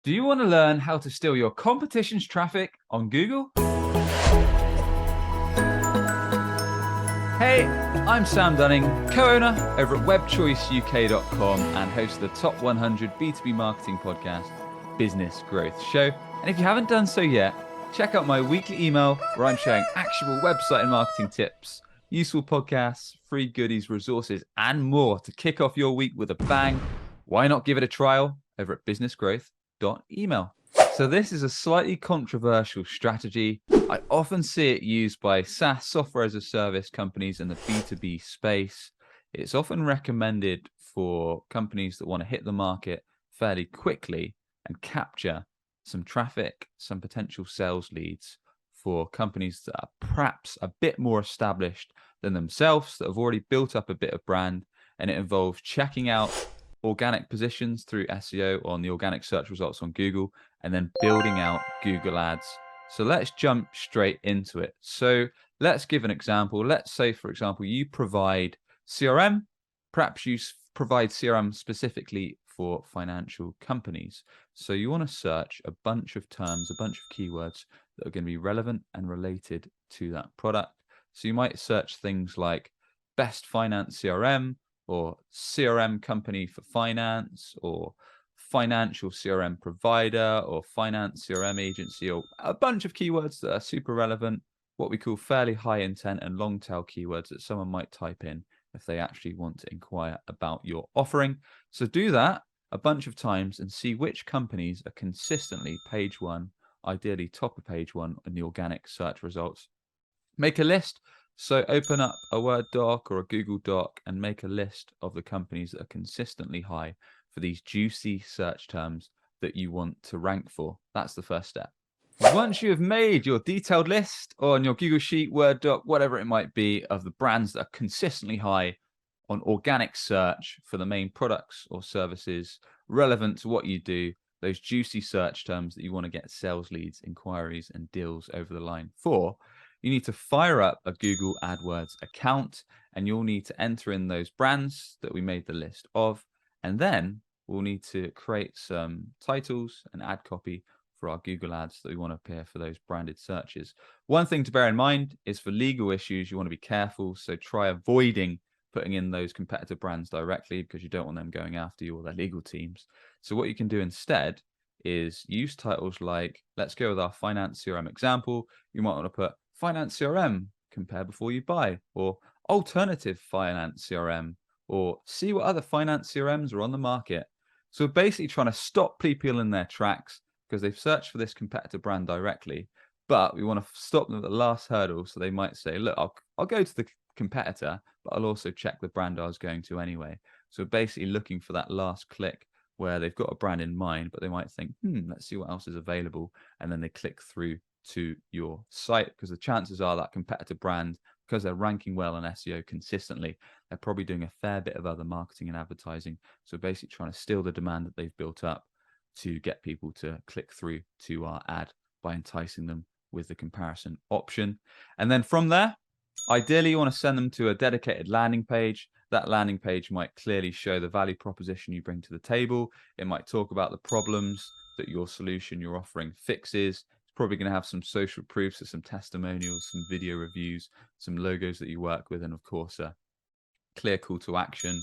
Do you want to learn how to steal your competition's traffic on Google? Hey, I'm Sam Dunning, co-owner over at webchoiceuk.com and host of the Top 100 B2B Marketing Podcast, Business Growth Show. And if you haven't done so yet, check out my weekly email where I'm sharing actionable website and marketing tips, useful podcasts, free goodies, resources, and more to kick off your week with a bang. Why not give it a trial over at businessgrowth.email? So this is a slightly controversial strategy. I often see it used by SaaS, software as a service companies in the B2B space. It's often recommended for companies that want to hit the market fairly quickly and capture some traffic, some potential sales leads for companies that are perhaps a bit more established than themselves, that have already built up a bit of brand, and it involves checking out organic positions through SEO on the organic search results on Google, and then building out Google Ads. So let's jump straight into it. So let's give an example. Let's say, for example, you provide CRM. Perhaps you provide CRM specifically for financial companies. So you want to search a bunch of terms, a bunch of keywords that are going to be relevant and related to that product. So you might search things like best finance CRM, or CRM company for finance, or financial CRM provider, or finance CRM agency, or a bunch of keywords that are super relevant, what we call fairly high intent and long tail keywords that someone might type in if they actually want to inquire about your offering. So do that a bunch of times and see which companies are consistently page one, ideally top of page one in the organic search results. Make a list. So open up a Word doc or a Google Doc and make a list of the companies that are consistently high for these juicy search terms that you want to rank for. That's the first step. Once you have made your detailed list on your Google Sheet, Word doc, whatever it might be, of the brands that are consistently high on organic search for the main products or services relevant to what you do, those juicy search terms that you want to get sales leads, inquiries, and deals over the line for, you need to fire up a Google Adwords account, and you'll need to enter in those brands that we made the list of. And then we'll need to create some titles and ad copy for our Google ads that we want to appear for those branded searches. One thing to bear in mind is for legal issues, you want to be careful. So try avoiding putting in those competitor brands directly, because you don't want them going after you or their legal teams. So what you can do instead is use titles like, let's go with our finance CRM example. You might want to put finance CRM, compare before you buy, or alternative finance CRM, or see what other finance CRMs are on the market. So we're basically trying to stop people in their tracks because they've searched for this competitor brand directly, but we want to stop them at the last hurdle. So they might say, look, I'll go to the competitor, but I'll also check the brand I was going to anyway. So we're basically looking for that last click where they've got a brand in mind, but they might think, let's see what else is available. And then they click through to your site, because the chances are that competitor brand, because they're ranking well on SEO consistently, they're probably doing a fair bit of other marketing and advertising. So basically trying to steal the demand that they've built up to get people to click through to our ad by enticing them with the comparison option. And then from there, ideally you want to send them to a dedicated landing page. That landing page might clearly show the value proposition you bring to the table. It might talk about the problems that your solution, your offering fixes. Probably going to have some social proofs, some testimonials, some video reviews, some logos that you work with, and of course a clear call to action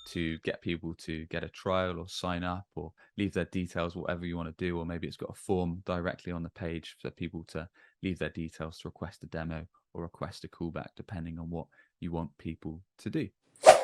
to get people to get a trial or sign up or leave their details, whatever you want to do. Or maybe it's got a form directly on the page for people to leave their details to request a demo or request a callback, depending on what you want people to do.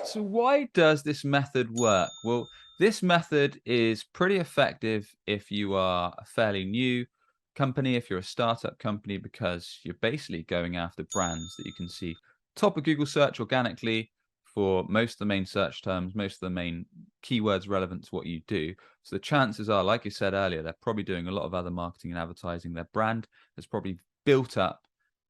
So why does this method work? Well, this method is pretty effective if you are a fairly new company, if you're a startup company, because you're basically going after brands that you can see top of Google search organically for most of the main search terms, most of the main keywords relevant to what you do. So the chances are, like you said earlier, they're probably doing a lot of other marketing and advertising. Their brand has probably built up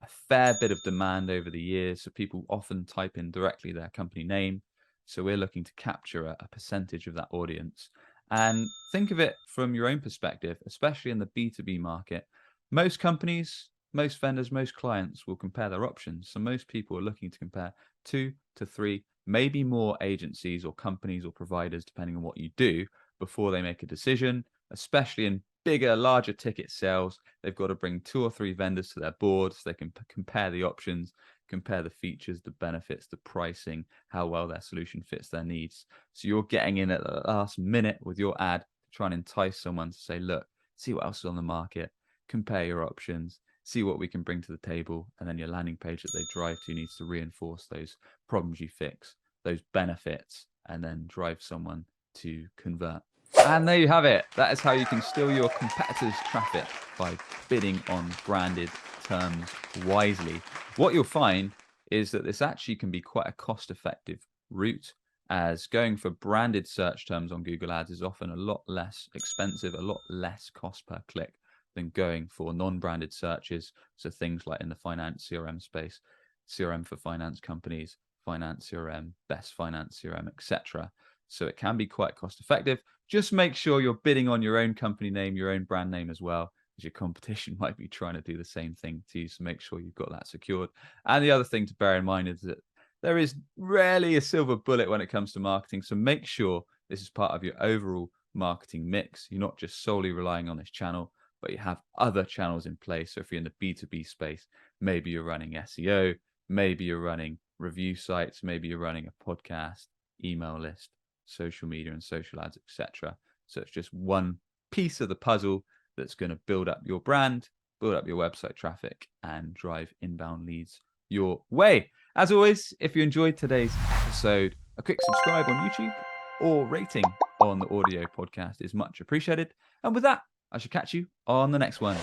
a fair bit of demand over the years. So people often type in directly their company name. So we're looking to capture a percentage of that audience. And think of it from your own perspective, especially in the B2B market. Most companies, most vendors, most clients will compare their options. So most people are looking to compare 2 to 3, maybe more agencies or companies or providers, depending on what you do, before they make a decision, especially in bigger, larger ticket sales, they've got to bring 2 or 3 vendors to their board so they can compare the options, compare the features, the benefits, the pricing, how well their solution fits their needs. So you're getting in at the last minute with your ad to try and entice someone to say, look, see what else is on the market, compare your options, see what we can bring to the table. And then your landing page that they drive to needs to reinforce those problems you fix, those benefits, and then drive someone to convert. And there you have it. That is how you can steal your competitors' traffic by bidding on branded terms wisely. What you'll find is that this actually can be quite a cost-effective route, as going for branded search terms on Google Ads is often a lot less expensive, a lot less cost per click than going for non-branded searches. So things like in the finance CRM space, CRM for finance companies, finance CRM, best finance CRM, etc. So it can be quite cost effective. Just make sure you're bidding on your own company name, your own brand name as well, because your competition might be trying to do the same thing to you. So make sure you've got that secured. And the other thing to bear in mind is that there is rarely a silver bullet when it comes to marketing. So make sure this is part of your overall marketing mix. You're not just solely relying on this channel, but you have other channels in place. So if you're in the B2B space, maybe you're running SEO, maybe you're running review sites, maybe you're running a podcast, email list, social media and social ads, etc. So it's just one piece of the puzzle that's going to build up your brand, build up your website traffic, and drive inbound leads your way. As always, if you enjoyed today's episode, a quick subscribe on YouTube or rating on the audio podcast is much appreciated. And with that, I shall catch you on the next one.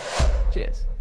Cheers.